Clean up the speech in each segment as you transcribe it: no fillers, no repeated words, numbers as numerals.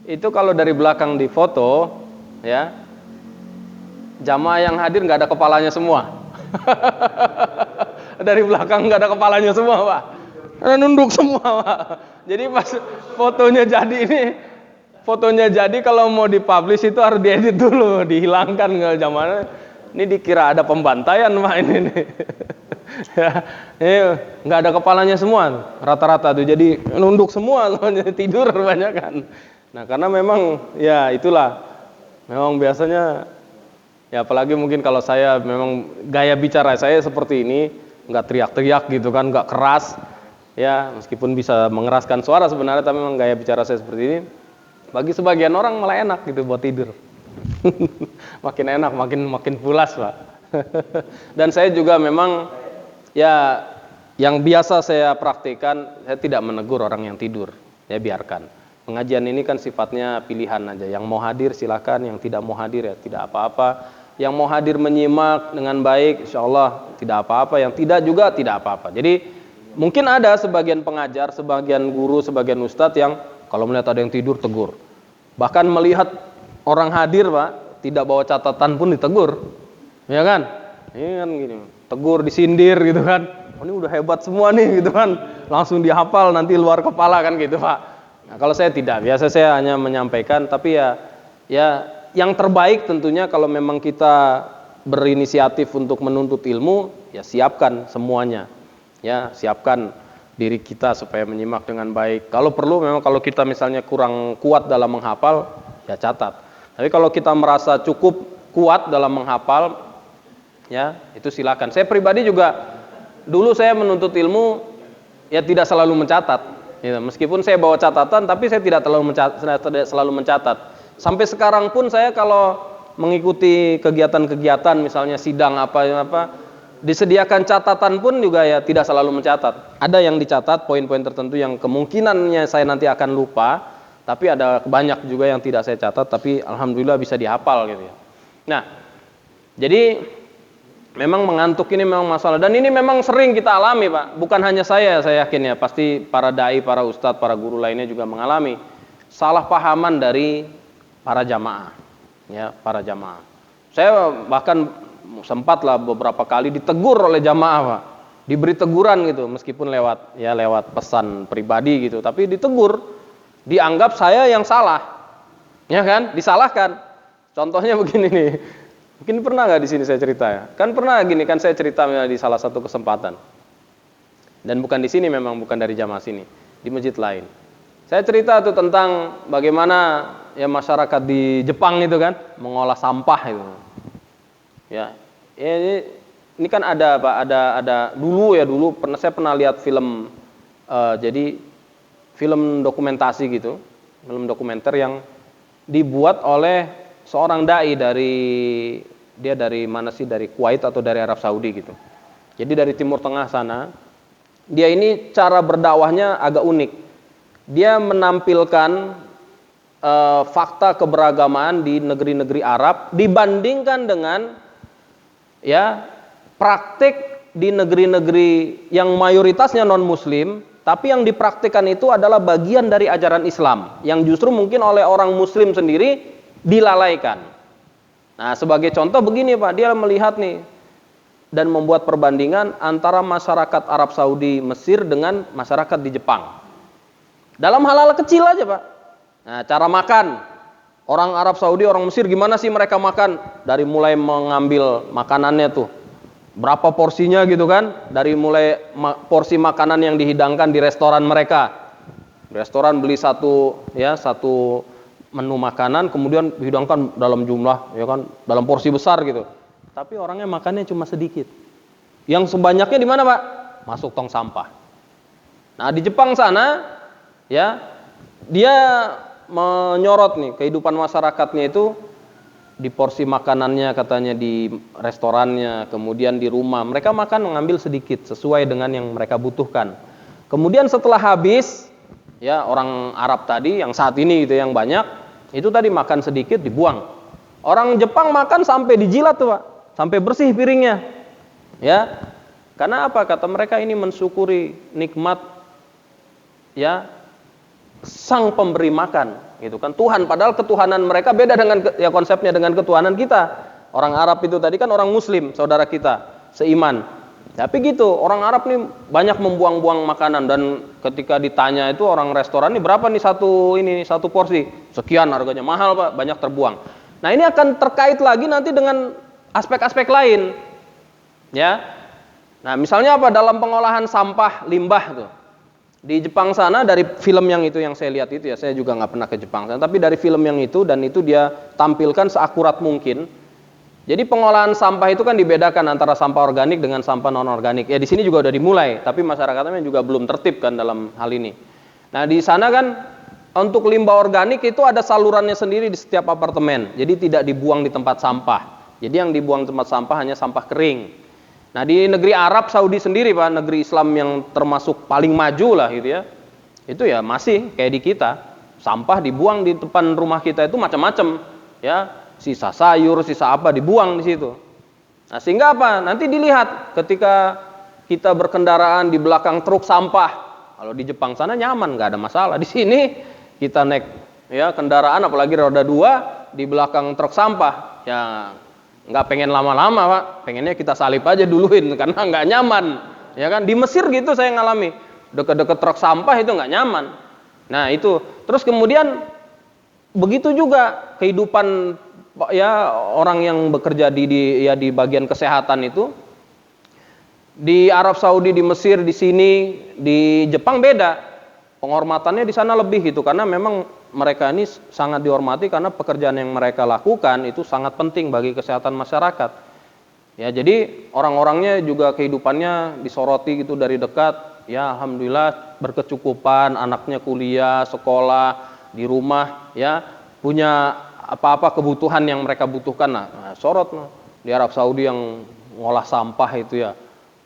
Itu kalau dari belakang di foto, ya, jamaah yang hadir nggak ada kepalanya semua. Dari belakang nggak ada kepalanya semua, Pak. Karena nunduk semua, Pak. Jadi pas fotonya jadi kalau mau dipublish itu harus diedit dulu, dihilangkan nggak jamaah. Ini dikira ada pembantaian, Pak, ini nih. Ya, ini nggak ada kepalanya semua, rata-rata tuh. Jadi nunduk semua, tidur banyak kan. Nah, karena memang ya itulah, memang biasanya ya apalagi mungkin kalau saya memang gaya bicara saya seperti ini, nggak teriak-teriak gitu kan, nggak keras, ya meskipun bisa mengeraskan suara sebenarnya, tapi memang gaya bicara saya seperti ini. Bagi sebagian orang malah enak gitu buat tidur, makin enak, makin pulas, Pak. Dan saya juga memang ya yang biasa saya praktikkan, saya tidak menegur orang yang tidur, ya biarkan. Pengajian ini kan sifatnya pilihan aja. Yang mau hadir silakan, yang tidak mau hadir ya tidak apa-apa. Yang mau hadir menyimak dengan baik, insya Allah tidak apa-apa. Yang tidak juga tidak apa-apa. Jadi mungkin ada sebagian pengajar, sebagian guru, sebagian ustadz yang kalau melihat ada yang tidur tegur. Bahkan melihat orang hadir, Pak, tidak bawa catatan pun ditegur, ya kan? Ini kan gini, tegur, disindir gitu kan. Oh, ini udah hebat semua nih gitu kan. Langsung dihafal nanti luar kepala kan gitu, Pak. Nah, kalau saya tidak, biasa saya hanya menyampaikan, tapi ya yang terbaik tentunya kalau memang kita berinisiatif untuk menuntut ilmu, ya siapkan semuanya. Ya, siapkan diri kita supaya menyimak dengan baik. Kalau perlu memang kalau kita misalnya kurang kuat dalam menghafal, ya catat. Tapi kalau kita merasa cukup kuat dalam menghafal, ya itu silakan. Saya pribadi juga dulu saya menuntut ilmu ya tidak selalu mencatat. Ya, meskipun saya bawa catatan, tapi saya tidak selalu mencatat. Sampai sekarang pun saya kalau mengikuti kegiatan-kegiatan, misalnya sidang apa, disediakan catatan pun juga ya tidak selalu mencatat. Ada yang dicatat, poin-poin tertentu yang kemungkinannya saya nanti akan lupa, tapi ada banyak juga yang tidak saya catat, tapi alhamdulillah bisa dihafal gitu ya. Nah, jadi memang mengantuk ini memang masalah, dan ini memang sering kita alami, Pak. Bukan hanya saya yakin ya, pasti para dai, para ustadz, para guru lainnya juga mengalami salah pahaman dari para jamaah, ya para jamaah. Saya bahkan sempatlah beberapa kali ditegur oleh jamaah, Pak. Diberi teguran gitu, meskipun lewat pesan pribadi gitu, tapi ditegur, dianggap saya yang salah, ya kan, disalahkan. Contohnya begini nih. Mungkin pernah nggak di sini saya cerita ya? Kan pernah gini kan saya cerita di salah satu kesempatan. Dan bukan di sini memang, bukan dari jamaah sini, di masjid lain. Saya cerita tuh tentang bagaimana ya masyarakat di Jepang itu kan mengolah sampah itu. Ya, ini kan ada Pak, ada dulu saya pernah lihat film jadi film dokumentasi gitu, film dokumenter yang dibuat oleh seorang dai dari mana sih, dari Kuwait atau dari Arab Saudi gitu. Jadi dari Timur Tengah sana. Dia ini cara berdakwahnya agak unik. Dia menampilkan fakta keberagaman di negeri-negeri Arab dibandingkan dengan ya praktik di negeri-negeri yang mayoritasnya non muslim, tapi yang dipraktikkan itu adalah bagian dari ajaran Islam yang justru mungkin oleh orang muslim sendiri dilalaikan. Nah, sebagai contoh begini Pak, dia melihat nih dan membuat perbandingan antara masyarakat Arab Saudi Mesir dengan masyarakat di Jepang. Dalam hal-hal kecil aja Pak. Nah, cara makan. Orang Arab Saudi, orang Mesir gimana sih mereka makan? Dari mulai mengambil makanannya tuh, berapa porsinya gitu kan? Dari mulai porsi makanan yang dihidangkan di restoran mereka. Restoran beli satu menu makanan, kemudian dihidangkan dalam jumlah, ya kan, dalam porsi besar gitu. Tapi orangnya makannya cuma sedikit. Yang sebanyaknya di mana Pak? Masuk tong sampah. Nah di Jepang sana, ya dia menyorot nih kehidupan masyarakatnya itu di porsi makanannya katanya di restorannya, kemudian di rumah mereka makan mengambil sedikit sesuai dengan yang mereka butuhkan. Kemudian setelah habis, ya orang Arab tadi yang saat ini gitu yang banyak itu tadi makan sedikit dibuang. Orang Jepang makan sampai dijilat tuh Pak, sampai bersih piringnya. Ya, karena apa? Kata mereka ini mensyukuri nikmat ya sang pemberi makan, gitu kan, Tuhan, padahal ketuhanan mereka beda dengan ya konsepnya dengan ketuhanan kita. Orang Arab itu tadi kan orang Muslim, saudara kita seiman. Tapi gitu, orang Arab nih banyak membuang-buang makanan, dan ketika ditanya itu orang restoran, ini berapa nih satu porsi? Sekian harganya, mahal Pak, banyak terbuang. Nah, ini akan terkait lagi nanti dengan aspek-aspek lain. Ya. Nah, misalnya apa? Dalam pengolahan sampah limbah tuh. Di Jepang sana, dari film yang itu yang saya lihat itu ya, saya juga nggak pernah ke Jepang sana, tapi dari film yang itu, dan itu dia tampilkan seakurat mungkin. Jadi pengolahan sampah itu kan dibedakan antara sampah organik dengan sampah non organik. Ya di sini juga udah dimulai, tapi masyarakatnya juga belum tertib kan dalam hal ini. Nah, di sana kan untuk limbah organik itu ada salurannya sendiri di setiap apartemen. Jadi tidak dibuang di tempat sampah. Jadi yang dibuang di tempat sampah hanya sampah kering. Nah, di negeri Arab Saudi sendiri Pak, negeri Islam yang termasuk paling maju lah gitu ya. Itu ya masih kayak di kita. Sampah dibuang di depan rumah kita itu macam-macam, ya. Sisa sayur, sisa apa dibuang di situ. Nah, sehingga apa? Nanti dilihat ketika kita berkendaraan di belakang truk sampah. Kalau di Jepang sana nyaman, nggak ada masalah. Di sini kita naik ya kendaraan apalagi roda 2 di belakang truk sampah, ya nggak pengen lama-lama Pak. Pengennya kita salip aja duluin karena nggak nyaman. Ya kan? Di Mesir gitu saya ngalami. Deket-deket truk sampah itu nggak nyaman. Nah, itu. Terus kemudian begitu juga kehidupan ya orang yang bekerja di bagian kesehatan itu, di Arab Saudi, di Mesir, di sini, di Jepang beda. Penghormatannya di sana lebih gitu, karena memang mereka ini sangat dihormati karena pekerjaan yang mereka lakukan itu sangat penting bagi kesehatan masyarakat. Ya, jadi orang-orangnya juga kehidupannya disoroti gitu dari dekat. Ya, alhamdulillah berkecukupan, anaknya kuliah, sekolah, di rumah, ya punya apa-apa kebutuhan yang mereka butuhkan. Nah, sorot di Arab Saudi yang ngolah sampah itu ya,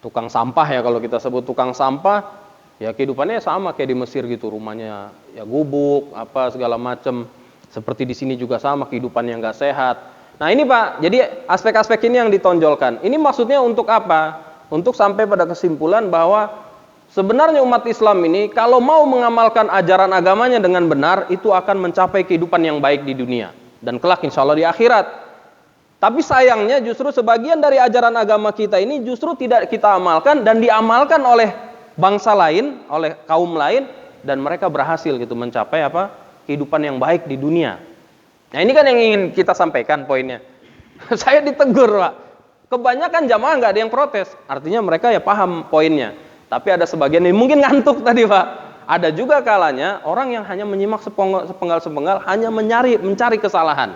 tukang sampah ya kalau kita sebut tukang sampah, ya kehidupannya sama kayak di Mesir gitu, rumahnya ya gubuk, apa segala macam. Seperti di sini juga sama, kehidupan yang nggak sehat. Nah, ini Pak, jadi aspek-aspek ini yang ditonjolkan. Ini maksudnya untuk apa? Untuk sampai pada kesimpulan bahwa sebenarnya umat Islam ini kalau mau mengamalkan ajaran agamanya dengan benar, itu akan mencapai kehidupan yang baik di dunia dan kelak insya Allah di akhirat. Tapi sayangnya justru sebagian dari ajaran agama kita ini justru tidak kita amalkan dan diamalkan oleh bangsa lain, oleh kaum lain, dan mereka berhasil gitu mencapai apa? Kehidupan yang baik di dunia. Nah, ini kan yang ingin kita sampaikan poinnya. Saya ditegur Pak. Kebanyakan jamaah nggak ada yang protes. Artinya mereka ya paham poinnya. Tapi ada sebagian yang mungkin ngantuk tadi Pak. Ada juga kalanya orang yang hanya menyimak sepenggal-sepenggal, hanya mencari kesalahan.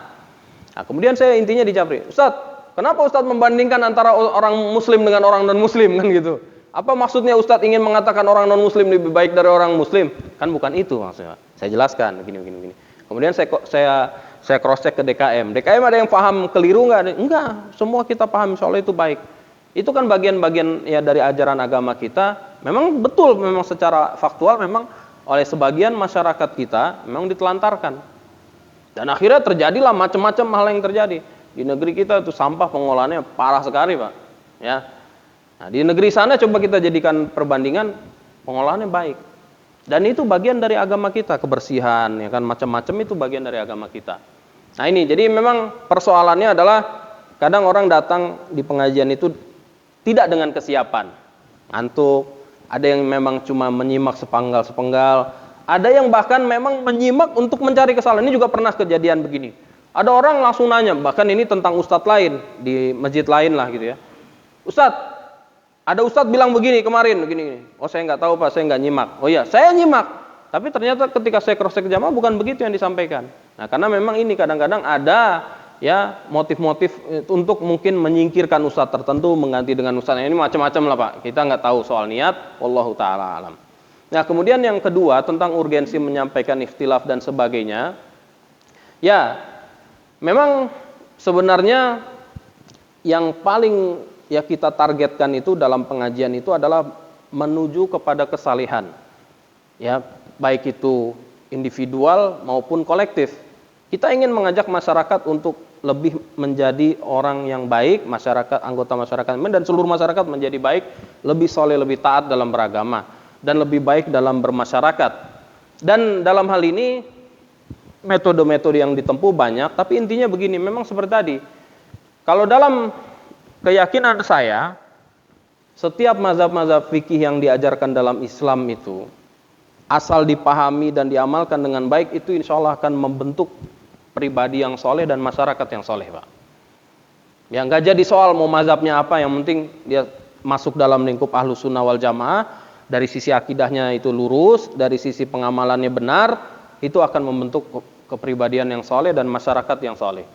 Nah, kemudian saya intinya dijawab, Ustadz, kenapa Ustadz membandingkan antara orang Muslim dengan orang non-Muslim kan gitu? Apa maksudnya Ustadz ingin mengatakan orang non-Muslim lebih baik dari orang Muslim? Kan bukan itu maksudnya. Saya jelaskan begini. Kemudian saya cross check ke DKM. DKM ada yang paham keliru nggak? Enggak, semua kita paham soal itu baik. Itu kan bagian-bagian ya dari ajaran agama kita. Memang betul, memang secara faktual memang oleh sebagian masyarakat kita memang ditelantarkan. Dan akhirnya terjadilah macam-macam hal yang terjadi. Di negeri kita itu sampah pengolahannya parah sekali Pak. Ya. Nah, di negeri sana coba kita jadikan perbandingan, pengolahannya baik. Dan itu bagian dari agama kita, kebersihan ya kan, macam-macam itu bagian dari agama kita. Nah, ini jadi memang persoalannya adalah kadang orang datang di pengajian itu tidak dengan kesiapan, ngantuk, ada yang memang cuma menyimak sepenggal-sepenggal, ada yang bahkan memang menyimak untuk mencari kesalahan. Ini juga pernah kejadian begini. Ada orang langsung nanya, bahkan ini tentang ustadz lain, di masjid lain lah gitu ya. Ustadz, ada ustadz bilang begini kemarin, begini. Oh saya nggak tahu Pak, saya nggak nyimak. Oh iya, saya nyimak. Tapi ternyata ketika saya cross check jamaah bukan begitu yang disampaikan. Nah, karena memang ini kadang-kadang ada ya motif-motif untuk mungkin menyingkirkan ustadz tertentu, mengganti dengan ustadz. Ini macam-macam lah Pak. Kita nggak tahu soal niat. Wallahu ta'ala alam. Nah, kemudian yang kedua tentang urgensi menyampaikan ikhtilaf dan sebagainya. Ya, memang sebenarnya yang paling ya kita targetkan itu dalam pengajian itu adalah menuju kepada kesalihan. Ya, baik itu individual maupun kolektif. Kita ingin mengajak masyarakat untuk lebih menjadi orang yang baik, masyarakat, anggota masyarakat dan seluruh masyarakat menjadi baik, lebih soleh, lebih taat dalam beragama dan lebih baik dalam bermasyarakat. Dan dalam hal ini metode-metode yang ditempuh banyak, tapi intinya begini, memang seperti tadi. Kalau dalam keyakinan saya, setiap mazhab-mazhab fikih yang diajarkan dalam Islam itu, asal dipahami dan diamalkan dengan baik, itu insya Allah akan membentuk pribadi yang soleh dan masyarakat yang soleh, Pak. Ya nggak jadi soal mau mazhabnya apa, yang penting dia masuk dalam lingkup Ahlus Sunnah wal Jamaah, dari sisi akidahnya itu lurus, dari sisi pengamalannya benar, itu akan membentuk kepribadian yang soleh dan masyarakat yang soleh.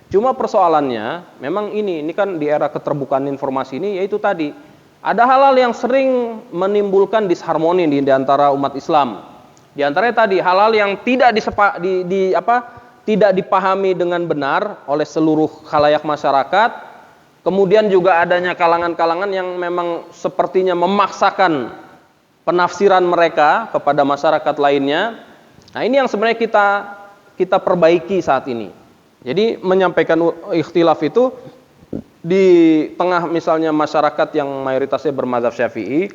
Cuma persoalannya, memang ini kan di era keterbukaan informasi ini, yaitu tadi, ada hal-hal yang sering menimbulkan disharmoni di antara umat Islam. Di antaranya tadi, hal-hal yang tidak dipahami dengan benar oleh seluruh khalayak masyarakat. Kemudian juga adanya kalangan-kalangan yang memang sepertinya memaksakan penafsiran mereka kepada masyarakat lainnya. Nah, ini yang sebenarnya kita perbaiki saat ini. Jadi menyampaikan ikhtilaf itu di tengah misalnya masyarakat yang mayoritasnya bermadzhab Syafi'i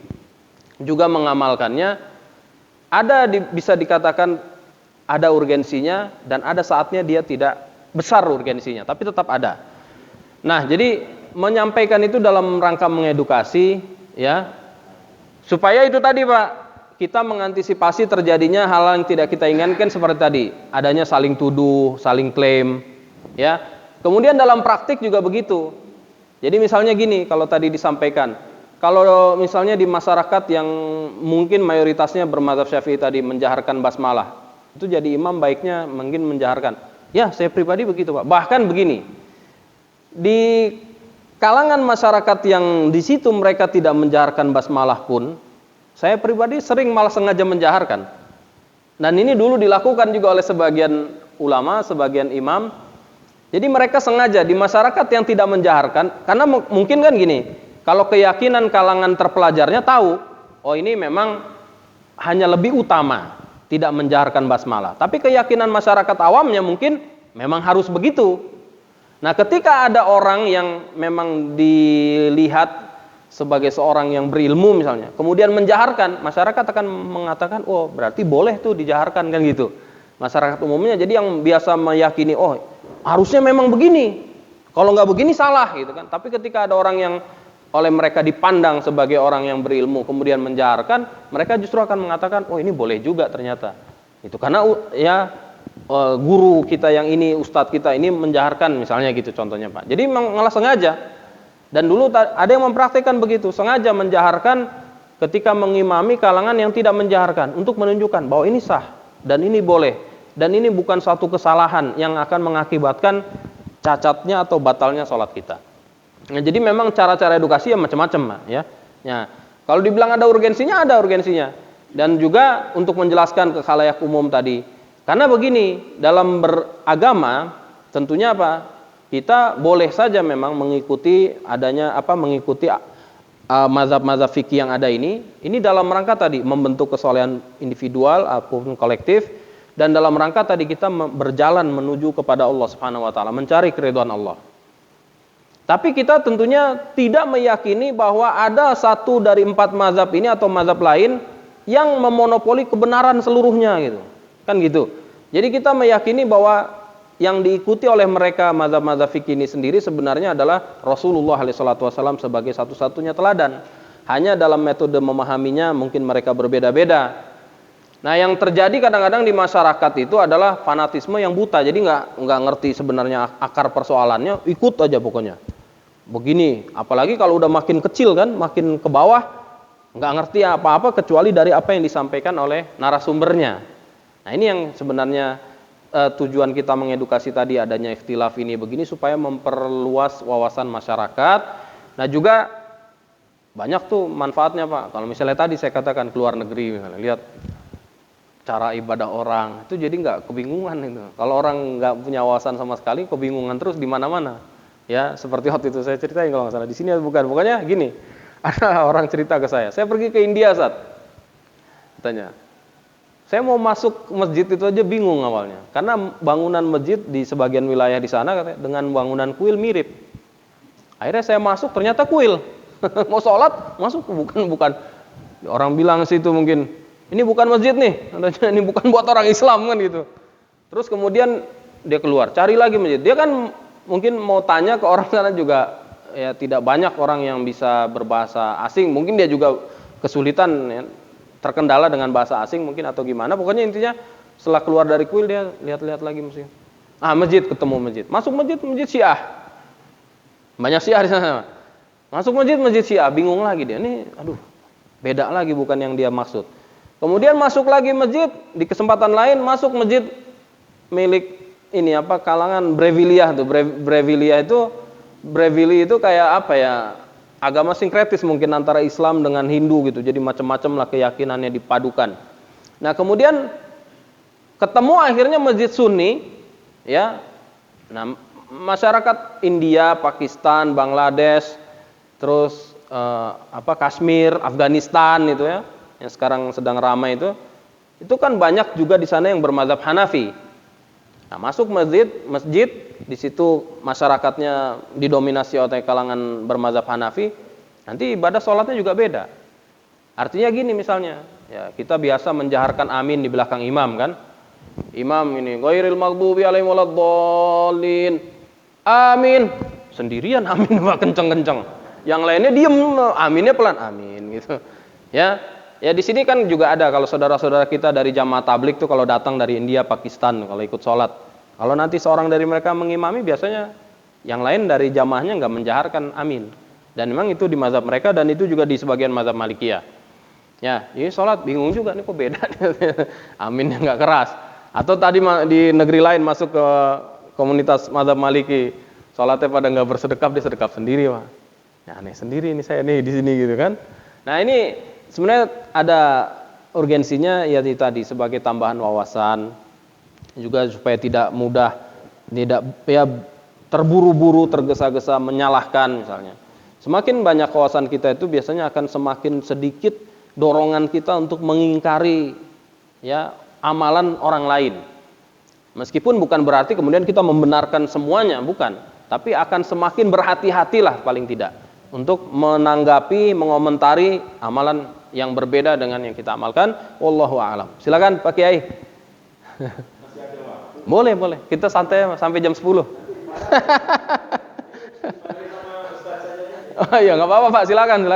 juga mengamalkannya, bisa dikatakan ada urgensinya dan ada saatnya dia tidak besar urgensinya, tapi tetap ada. Nah, jadi menyampaikan itu dalam rangka mengedukasi, ya, supaya itu tadi, Pak, kita mengantisipasi terjadinya hal yang tidak kita inginkan seperti tadi, adanya saling tuduh, saling klaim, ya. Kemudian dalam praktik juga begitu. Jadi misalnya gini, kalau tadi disampaikan, kalau misalnya di masyarakat yang mungkin mayoritasnya bermadzhab Syafi'i tadi menjaharkan basmalah, itu jadi imam baiknya mungkin menjaharkan. Ya, saya pribadi begitu, Pak. Bahkan begini, di kalangan masyarakat yang di situ mereka tidak menjaharkan basmalah pun, saya pribadi sering malah sengaja menjaharkan. Dan ini dulu dilakukan juga oleh sebagian ulama, sebagian imam. Jadi mereka sengaja di masyarakat yang tidak menjaharkan, karena mungkin kan gini, kalau keyakinan kalangan terpelajarnya tahu, oh ini memang hanya lebih utama tidak menjaharkan basmalah. Tapi keyakinan masyarakat awamnya mungkin memang harus begitu. Nah, ketika ada orang yang memang dilihat sebagai seorang yang berilmu misalnya, kemudian menjaharkan, masyarakat akan mengatakan, oh berarti boleh tuh dijaharkan, kan gitu. Masyarakat umumnya jadi yang biasa meyakini, oh harusnya memang begini, kalau nggak begini salah gitu kan. Tapi ketika ada orang yang oleh mereka dipandang sebagai orang yang berilmu kemudian menjaharkan, mereka justru akan mengatakan, oh ini boleh juga ternyata. Itu karena ya guru kita yang ini, ustadz kita ini menjaharkan misalnya gitu contohnya, Pak. Jadi memang malah sengaja. Dan dulu ada yang mempraktikkan begitu, sengaja menjaharkan ketika mengimami kalangan yang tidak menjaharkan untuk menunjukkan bahwa ini sah dan ini boleh. Dan ini bukan suatu kesalahan yang akan mengakibatkan cacatnya atau batalnya sholat kita. Nah, jadi memang cara-cara edukasi ya macam-macam, ya. Ya, kalau dibilang ada urgensinya, ada urgensinya. Dan juga untuk menjelaskan ke khalayak umum tadi. Karena begini, dalam beragama tentunya apa? Kita boleh saja memang mengikuti mazhab-mazhab fikih yang ada ini dalam rangka tadi membentuk kesolehan individual ataupun kolektif. Dan dalam rangka tadi kita berjalan menuju kepada Allah Subhanahu wa taala, mencari keridhaan Allah. Tapi kita tentunya tidak meyakini bahwa ada satu dari 4 mazhab ini atau mazhab lain yang memonopoli kebenaran seluruhnya gitu. Kan gitu. Jadi kita meyakini bahwa yang diikuti oleh mereka mazhab-mazhab fikih ini sendiri sebenarnya adalah Rasulullah SAW sebagai satu-satunya teladan. Hanya dalam metode memahaminya mungkin mereka berbeda-beda. Nah, yang terjadi kadang-kadang di masyarakat itu adalah fanatisme yang buta. Jadi nggak ngerti sebenarnya akar persoalannya, ikut aja pokoknya. Begini, apalagi kalau udah makin kecil kan, makin ke bawah, nggak ngerti apa-apa kecuali dari apa yang disampaikan oleh narasumbernya. Nah, ini yang sebenarnya tujuan kita mengedukasi tadi adanya ikhtilaf ini begini supaya memperluas wawasan masyarakat. Nah, juga banyak tuh manfaatnya, Pak. Kalau misalnya tadi saya katakan keluar negeri, misalnya lihat cara ibadah orang, itu jadi nggak kebingungan itu. Kalau orang nggak punya wawasan sama sekali, kebingungan terus di mana-mana. Ya, seperti waktu itu saya ceritain kalau nggak salah di sini bukan. Pokoknya gini, ada orang cerita ke saya pergi ke India katanya, saya mau masuk masjid itu aja bingung awalnya, karena bangunan masjid di sebagian wilayah di sana katanya dengan bangunan kuil mirip. Akhirnya saya masuk, ternyata kuil. Mau sholat masuk bukan. Orang bilang situ mungkin, ini bukan masjid nih, ini bukan buat orang Islam kan gitu. Terus kemudian dia keluar, cari lagi masjid. Dia kan mungkin mau tanya ke orang sana juga, ya tidak banyak orang yang bisa berbahasa asing. Mungkin dia juga kesulitan, ya, terkendala dengan bahasa asing mungkin atau gimana. Pokoknya intinya setelah keluar dari kuil dia lihat-lihat lagi masjid. Masjid, ketemu masjid. Masuk masjid, masjid Syiah. Banyak Syiah di sana. Masuk masjid, masjid Syiah. Bingung lagi dia. Ini aduh, beda lagi bukan yang dia maksud. Kemudian masuk lagi masjid, di kesempatan lain masuk masjid milik ini kalangan Brevilia tuh. Brevili itu kayak apa ya? Agama sinkretis mungkin antara Islam dengan Hindu gitu. Jadi macam-macam lah keyakinannya dipadukan. Nah, kemudian ketemu akhirnya masjid Sunni, ya. Nah, masyarakat India, Pakistan, Bangladesh, terus Kashmir, Afghanistan itu ya, yang sekarang sedang ramai itu kan banyak juga di sana yang bermadzhab Hanafi. Nah, masuk masjid di situ masyarakatnya didominasi oleh kalangan bermadzhab Hanafi, nanti ibadah sholatnya juga beda. Artinya gini misalnya, ya kita biasa menjaharkan amin di belakang imam kan. Imam ini ghairil maghdubi alaihim waladdallin. Amin. Sendirian amin kenceng-kenceng. Yang lainnya diem, aminnya pelan, amin gitu. Ya di sini kan juga ada kalau saudara-saudara kita dari jamaah tablik tuh kalau datang dari India, Pakistan kalau ikut sholat. Kalau nanti seorang dari mereka mengimami biasanya yang lain dari jamaahnya nggak menjaharkan amin. Dan memang itu di mazhab mereka dan itu juga di sebagian mazhab Malikiyah. Ya, ini sholat bingung juga nih kok beda aminnya nggak keras. Atau tadi di negeri lain masuk ke komunitas mazhab Maliki, sholatnya pada nggak bersedekap, dia sedekap sendiri, Pak. Ya aneh sendiri ini saya nih di sini gitu kan. Nah, ini sebenarnya ada urgensinya ya tadi sebagai tambahan wawasan juga supaya tidak mudah terburu-buru tergesa-gesa menyalahkan misalnya. Semakin banyak wawasan kita itu biasanya akan semakin sedikit dorongan kita untuk mengingkari ya amalan orang lain. Meskipun bukan berarti kemudian kita membenarkan semuanya, bukan, tapi akan semakin berhati-hatilah paling tidak untuk menanggapi, mengomentari amalan yang berbeda dengan yang kita amalkan. Wallahu a'lam. Silakan Pak Kiai. Boleh. Kita santai sampai jam 10. Oh iya, nggak apa-apa Pak, silakan.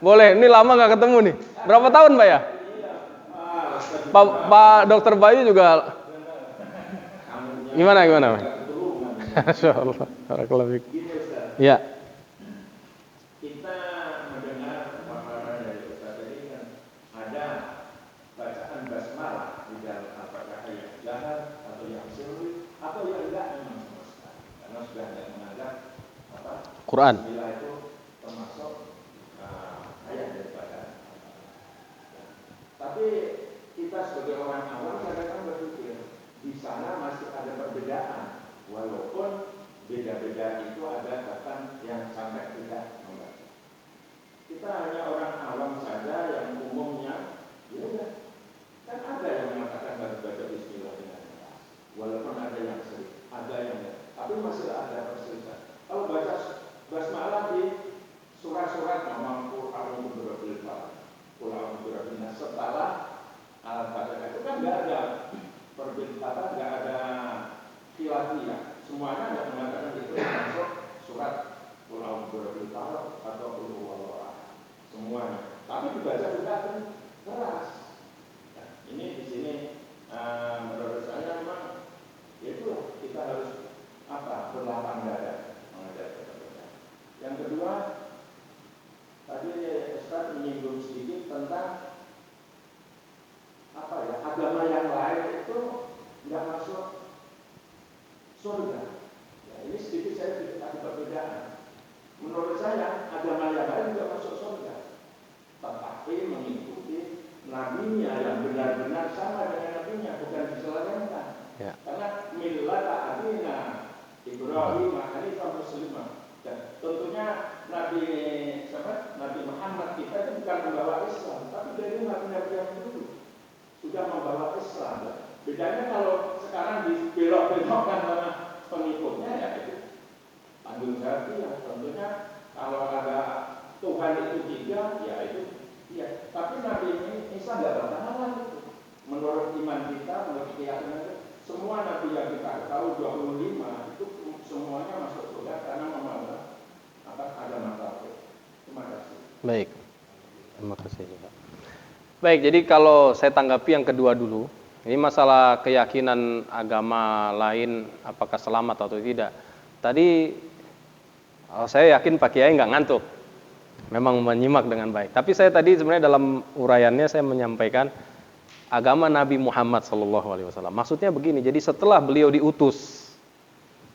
Boleh. Ini lama nggak ketemu nih. Berapa tahun Pak ya? Pak Dokter Bayu juga. Gimana Pak? Masyaallah. Barakallahu fiik. Ya. Quran. Tapi kita sebagai orang awam kadang-kadang berpikir di sana masih ada perbedaan, walaupun beda-beda itu ada bahkan yang sampai tidak membaca. Kita hanya orang awam saja yang umumnya, ya udah, kan ada yang mengatakan baru baca Bismillah dengan keras, walaupun ada yang sering, ada yang tapi masih ada perselisihan. Kalau baca basmalah di surat-surat memang Al-Qur'an setelah Al-Fatihah itu kan nggak ada perbedaan, nggak ada khilafiyah. Semuanya ada mengatakan itu masuk surat Al-Fatihah atau Al-Fatihah semuanya. Tapi dibaca juga keras. Nah, ini di sini menurut saya memang itu kita harus berlapang dada menghadapi perbedaan. Yang kedua, tadi Ustaz menyinggung sedikit tentang agama yang lain itu nggak masuk surga. Ya, ini sedikit saya ada perbedaan. Menurut saya agama yang lain nggak masuk surga, tetapi mengikuti nabinya yang benar-benar sama dengan nabinya, bukan diselewengkan. Ya. Karena millata abina Ibrahim hanifan muslimah. Dan tentunya Nabi Muhammad kita itu bukan membawa Islam, tapi dari nabi-nabi yang dulu sudah membawa Islam. Bedanya kalau sekarang dibelok-belokkan sama pengikutnya ya itu tanggung jawab ya. Tentunya kalau ada Tuhan itu tiga, ya itu Tapi Nabi Isa nggak bertahan itu. Menurut iman kita, menurut keyakinan kita, semua nabi yang kita tahu 25 itu semuanya masuk surga karena memelihara agama tauhid. Terima kasih. Baik. Terima kasih. Baik, jadi kalau saya tanggapi yang kedua dulu, ini masalah keyakinan agama lain apakah selamat atau tidak. Tadi saya yakin Pak Kiai nggak ngantuk, memang menyimak dengan baik. Tapi saya tadi sebenarnya dalam uraiannya saya menyampaikan agama Nabi Muhammad SAW. Maksudnya begini, jadi setelah beliau diutus,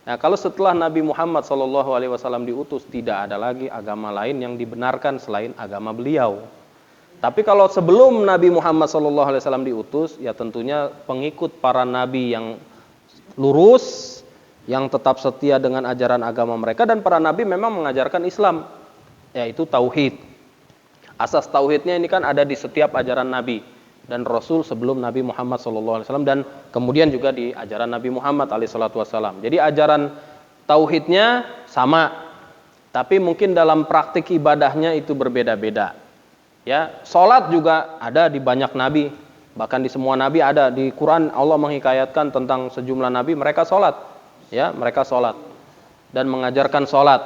nah kalau setelah Nabi Muhammad SAW diutus, tidak ada lagi agama lain yang dibenarkan selain agama beliau. Tapi kalau sebelum Nabi Muhammad SAW diutus, ya tentunya pengikut para nabi yang lurus, yang tetap setia dengan ajaran agama mereka, dan para nabi memang mengajarkan Islam, yaitu tauhid. Asas tauhidnya ini kan ada di setiap ajaran nabi dan rasul sebelum Nabi Muhammad SAW, dan kemudian juga di ajaran Nabi Muhammad SAW. Jadi ajaran tauhidnya sama, tapi mungkin dalam praktik ibadahnya itu berbeda-beda. Ya, salat juga ada di banyak nabi, bahkan di semua nabi ada. Di Quran Allah menghikayatkan tentang sejumlah nabi mereka salat, ya, mereka salat dan mengajarkan salat,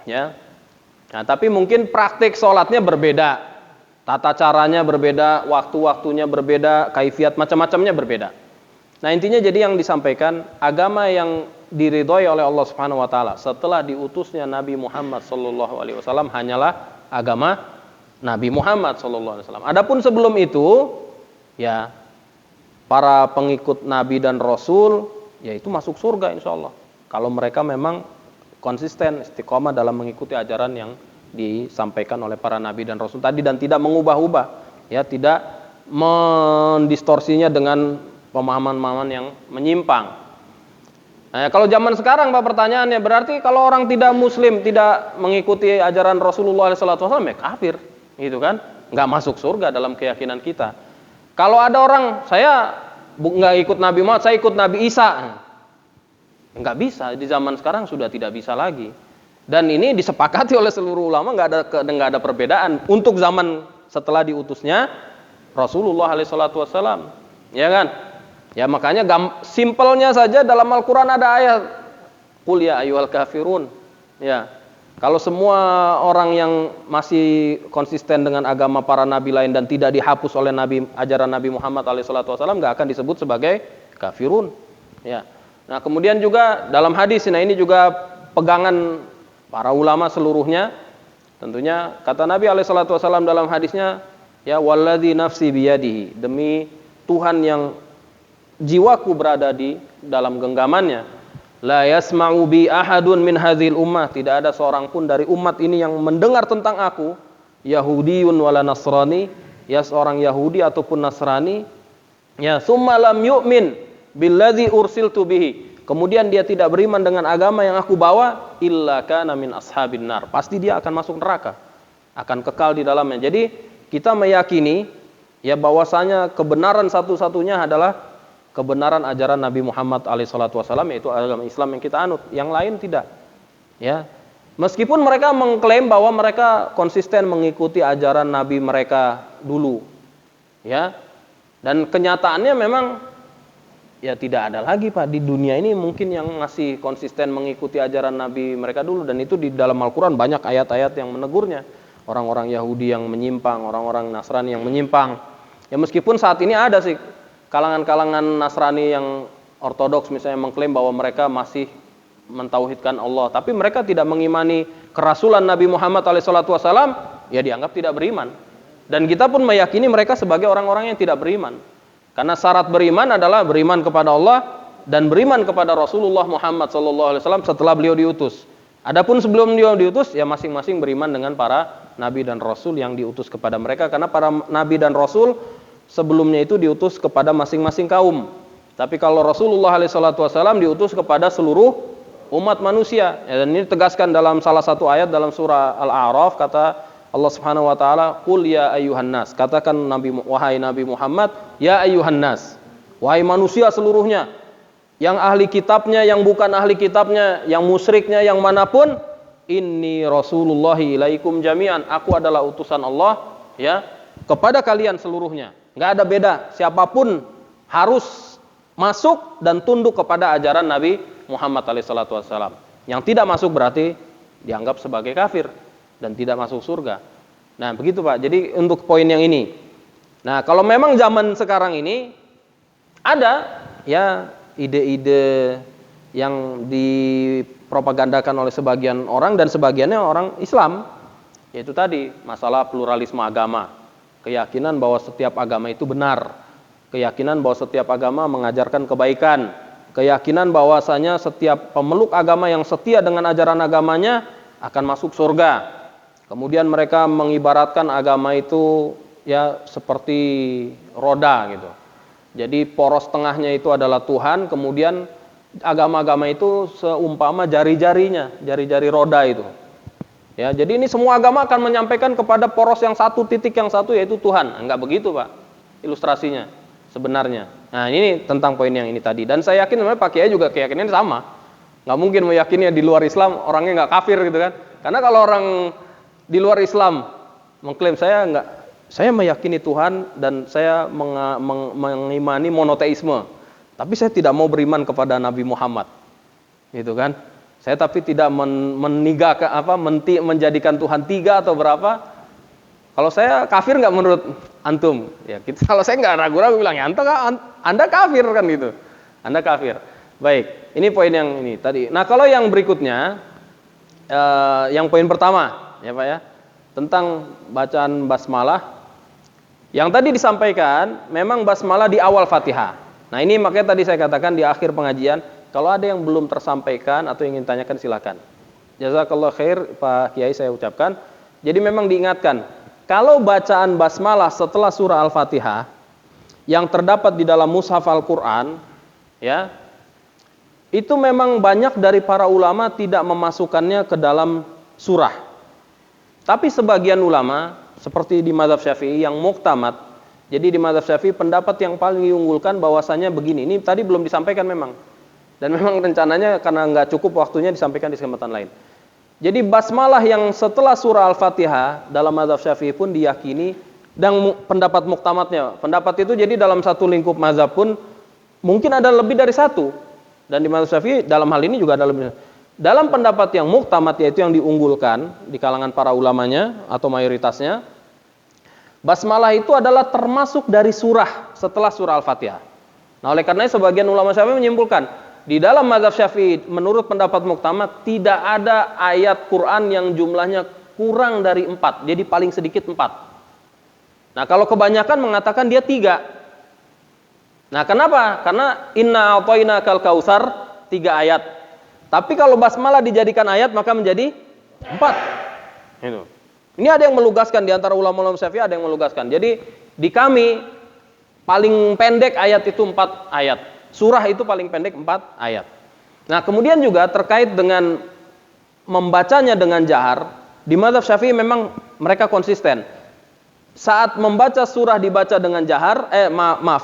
ya. Nah, tapi mungkin praktik salatnya berbeda, tata caranya berbeda, waktu-waktunya berbeda, kaifiat macam-macamnya berbeda. Nah, intinya jadi yang disampaikan agama yang diridhoi oleh Allah Subhanahu wa taala setelah diutusnya Nabi Muhammad SAW hanyalah agama Nabi Muhammad SAW. Adapun sebelum itu, ya para pengikut Nabi dan Rasul, yaitu masuk surga insya Allah. Kalau mereka memang konsisten, istiqomah dalam mengikuti ajaran yang disampaikan oleh para Nabi dan Rasul tadi dan tidak mengubah-ubah, ya tidak mendistorsinya dengan pemahaman-pemahaman yang menyimpang. Nah, kalau zaman sekarang Pak pertanyaannya, berarti kalau orang tidak Muslim tidak mengikuti ajaran Rasulullah SAW, ya kafir. Gitu kan, nggak masuk surga dalam keyakinan kita. Kalau ada orang, saya nggak ikut Nabi Muhammad, saya ikut Nabi Isa, nggak bisa. Di zaman sekarang sudah tidak bisa lagi. Dan ini disepakati oleh seluruh ulama, nggak ada perbedaan untuk zaman setelah diutusnya Rasulullah SAW, ya kan? Ya makanya simpelnya saja dalam Al-Quran ada ayat Qul ya ayyuhal kafirun, ya. Kalau semua orang yang masih konsisten dengan agama para nabi lain dan tidak dihapus oleh ajaran Nabi Muhammad SAW nggak akan disebut sebagai kafirun. Ya. Nah kemudian juga dalam hadis, nah ini juga pegangan para ulama seluruhnya. Tentunya kata Nabi SAW dalam hadisnya, ya walladzi nafsi biyadihi, demi Tuhan yang jiwaku berada di dalam genggamannya. La yasma'u bi ahadun min hadzil ummah, tidak ada seorang pun dari umat ini yang mendengar tentang aku, Yahudiyun wala Nasrani, ya seorang Yahudi ataupun Nasrani, ya summa lam yu'min billadzi ursiltu bihi, kemudian dia tidak beriman dengan agama yang aku bawa, illa kana min ashabin nar, pasti dia akan masuk neraka, akan kekal di dalamnya. Jadi kita meyakini ya bahwasanya kebenaran satu-satunya adalah kebenaran ajaran Nabi Muhammad SAW, yaitu agama Islam yang kita anut, yang lain tidak. Ya, meskipun mereka mengklaim bahwa mereka konsisten mengikuti ajaran Nabi mereka dulu, ya, dan kenyataannya memang ya tidak ada lagi Pak di dunia ini mungkin yang masih konsisten mengikuti ajaran Nabi mereka dulu, dan itu di dalam Al-Quran banyak ayat-ayat yang menegurnya. Orang-orang Yahudi yang menyimpang, orang-orang Nasrani yang menyimpang. Ya meskipun saat ini ada sih kalangan-kalangan Nasrani yang ortodoks misalnya mengklaim bahwa mereka masih mentauhidkan Allah, tapi mereka tidak mengimani kerasulan Nabi Muhammad SAW, ya dianggap tidak beriman. Dan kita pun meyakini mereka sebagai orang-orang yang tidak beriman. Karena syarat beriman adalah beriman kepada Allah dan beriman kepada Rasulullah Muhammad SAW setelah beliau diutus. Adapun sebelum beliau diutus, ya masing-masing beriman dengan para nabi dan rasul yang diutus kepada mereka, karena para nabi dan rasul sebelumnya itu diutus kepada masing-masing kaum. Tapi kalau Rasulullah SAW diutus kepada seluruh umat manusia. Dan ini tegaskan dalam salah satu ayat dalam surah Al-A'raf, kata Allah Subhanahu wa taala, "Qul ya ayyuhan nas." Katakan wahai Nabi Muhammad, ya ayyuhan nas. Wahai manusia seluruhnya. Yang ahli kitabnya, yang bukan ahli kitabnya, yang musyriknya, yang manapun, inni rasulullahi ilaikum jami'an. Aku adalah utusan Allah, ya, kepada kalian seluruhnya. Nggak ada beda, siapapun harus masuk dan tunduk kepada ajaran Nabi Muhammad SAW. Yang tidak masuk berarti dianggap sebagai kafir dan tidak masuk surga. Nah, begitu Pak. Jadi untuk poin yang ini. Nah, kalau memang zaman sekarang ini ada ya ide-ide yang dipropagandakan oleh sebagian orang dan sebagiannya orang Islam, yaitu tadi masalah pluralisme agama, keyakinan bahwa setiap agama itu benar, keyakinan bahwa setiap agama mengajarkan kebaikan, keyakinan bahwasanya setiap pemeluk agama yang setia dengan ajaran agamanya akan masuk surga. Kemudian mereka mengibaratkan agama itu ya seperti roda gitu. Jadi poros tengahnya itu adalah Tuhan, kemudian agama-agama itu seumpama jari-jarinya, jari-jari roda itu. Ya, jadi ini semua agama akan menyampaikan kepada poros yang satu, titik yang satu, yaitu Tuhan. Enggak begitu Pak ilustrasinya sebenarnya. Nah, ini tentang poin yang ini tadi. Dan saya yakin memang Pak Kiai juga keyakinannya sama. Nggak mungkin meyakini di luar Islam orangnya nggak kafir gitu kan. Karena kalau orang di luar Islam mengklaim saya meyakini Tuhan dan saya mengimani monoteisme, tapi saya tidak mau beriman kepada Nabi Muhammad, gitu kan? Saya tapi tidak menjadikan Tuhan 3 atau berapa. Kalau saya kafir nggak menurut antum? Ya, kalau saya nggak ragu-ragu bilang ya Anda kafir kan gitu. Anda kafir. Baik, ini poin yang ini tadi. Nah, kalau yang berikutnya, yang poin pertama, ya Pak ya, tentang bacaan basmalah. Yang tadi disampaikan, memang basmalah di awal Fatihah. Nah, ini makanya tadi saya katakan di akhir pengajian, kalau ada yang belum tersampaikan atau ingin tanyakan silakan. Jazakallah khair Pak Kiai saya ucapkan. Jadi memang diingatkan, kalau bacaan basmalah setelah surah Al-Fatihah yang terdapat di dalam mushaf Al-Qur'an, ya, itu memang banyak dari para ulama tidak memasukkannya ke dalam surah. Tapi sebagian ulama seperti di mazhab Syafi'i yang muktamad. Jadi di mazhab Syafi'i pendapat yang paling diunggulkan bahwasanya begini. Ini tadi belum disampaikan memang. Dan memang rencananya karena nggak cukup waktunya disampaikan di kesempatan lain. Jadi basmalah yang setelah surah Al-Fatihah dalam mazhab Syafi'i pun diyakini, dan pendapat muktamadnya. Pendapat itu jadi dalam satu lingkup mazhab pun mungkin ada lebih dari satu. Dan di mazhab Syafi'i dalam hal ini juga ada lebih. Dalam pendapat yang muktamad, yaitu yang diunggulkan di kalangan para ulamanya atau mayoritasnya, basmalah itu adalah termasuk dari surah setelah surah Al-Fatihah. Nah, oleh karena itu sebagian ulama Syafi'i menyimpulkan, di dalam mazhab Syafi'i menurut pendapat muktamad tidak ada ayat Quran yang jumlahnya kurang dari 4, jadi paling sedikit 4. Nah, kalau kebanyakan mengatakan dia 3. Nah, kenapa? Karena inna a'tainakal kautsar 3 ayat. Tapi kalau basmalah dijadikan ayat maka menjadi 4. Itu. Ini ada yang melugaskan di antara ulama-ulama Syafi'i, ada yang melugaskan. Jadi di kami paling pendek ayat itu 4 ayat. Surah itu paling pendek 4 ayat. Nah, kemudian juga terkait dengan membacanya dengan jahar, di mazhab Syafi'i memang mereka konsisten. Saat membaca surah dibaca dengan jahar,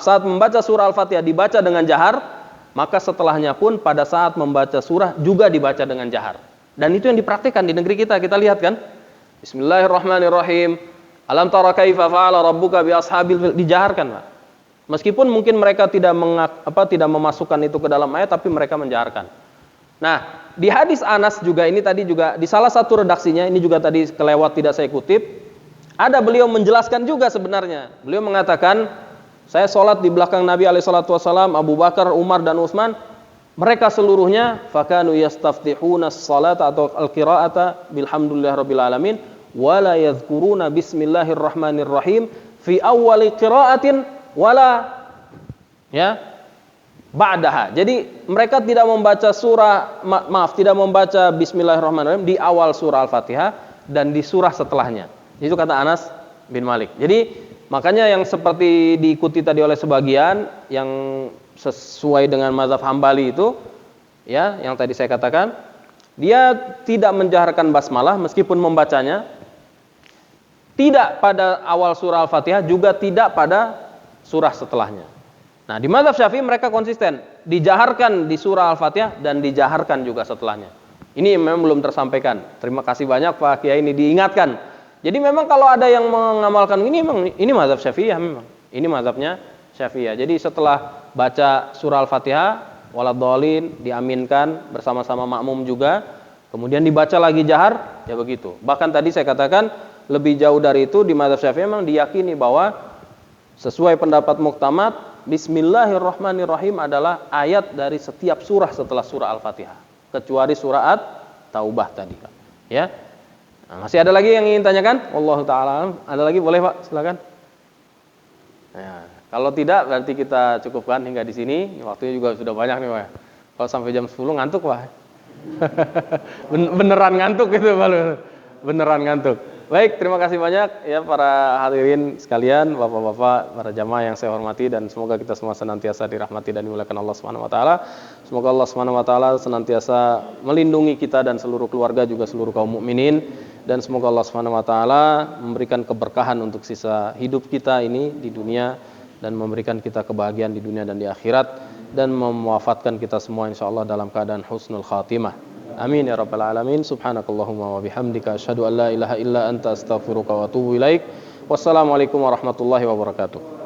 saat membaca surah Al-Fatihah dibaca dengan jahar, maka setelahnya pun pada saat membaca surah juga dibaca dengan jahar. Dan itu yang dipraktikkan di negeri kita lihat kan? Bismillahirrahmanirrahim. Alam tara kaifa fa'ala rabbuka bi ashabil, dijaharkan, Pak. Meskipun mungkin mereka tidak memasukkan itu ke dalam ayat, tapi mereka menjaharkan. Nah, di hadis Anas juga ini tadi juga di salah satu redaksinya, ini juga tadi kelewat tidak saya kutip, ada beliau menjelaskan juga sebenarnya. Beliau mengatakan, saya sholat di belakang Nabi SAW, Abu Bakar, Umar dan Utsman, mereka seluruhnya fakanu yastaftihuna as-salata atau al-qira'ata bilhamdulillahirabbil alamin wala yadhkuruna bismillahirrahmanirrahim fi awwali qira'atin wala ba'daha. Jadi mereka tidak membaca tidak membaca bismillahirrahmanirrahim di awal surah Al-Fatihah dan di surah setelahnya. Itu kata Anas bin Malik. Jadi makanya yang seperti diikuti tadi oleh sebagian yang sesuai dengan mazhab Hambali itu, ya, yang tadi saya katakan, dia tidak menjaharkan basmalah meskipun membacanya tidak pada awal surah Al-Fatihah, juga tidak pada surah setelahnya. Nah, di mazhab Syafi'i mereka konsisten, dijaharkan di surah Al-Fatihah dan dijaharkan juga setelahnya. Ini memang belum tersampaikan. Terima kasih banyak Pak Kiai, ini diingatkan. Jadi memang kalau ada yang mengamalkan ini, memang ini mazhab Syafi'iyah memang. Ini mazhabnya Syafi'iyah. Jadi setelah baca surah Al-Fatihah, waladhdallin, diaminkan bersama-sama makmum juga, kemudian dibaca lagi jahar, ya begitu. Bahkan tadi saya katakan lebih jauh dari itu di mazhab Syafi'i memang diyakini bahwa sesuai pendapat muktamad, Bismillahirrahmanirrahim adalah ayat dari setiap surah setelah surah Al-Fatihah, kecuali surah At-Taubah tadi, ya. Nah, masih ada lagi yang ingin tanyakan? Wallahu taala. Ada lagi, boleh Pak, silakan. Ya, kalau tidak berarti kita cukupkan hingga di sini. Waktunya juga sudah banyak nih, Pak. Kalau sampai jam 10 ngantuk, Pak. Beneran ngantuk gitu, Pak. Beneran ngantuk. Baik, terima kasih banyak ya para hadirin sekalian, Bapak-bapak, para jamaah yang saya hormati, dan semoga kita semua senantiasa dirahmati dan dimuliakan Allah Subhanahu wa taala. Semoga Allah Subhanahu wa taala senantiasa melindungi kita dan seluruh keluarga, juga seluruh kaum mukminin, dan semoga Allah Subhanahu wa taala memberikan keberkahan untuk sisa hidup kita ini di dunia, dan memberikan kita kebahagiaan di dunia dan di akhirat, dan mewafatkan kita semua insyaallah dalam keadaan husnul khatimah. Amin ya rabbal alamin. Subhanakallahumma wa bihamdika asyhadu an la ilaha illa anta astaghfiruka wa atubu ilaik. Wassalamualaikum warahmatullahi wabarakatuh.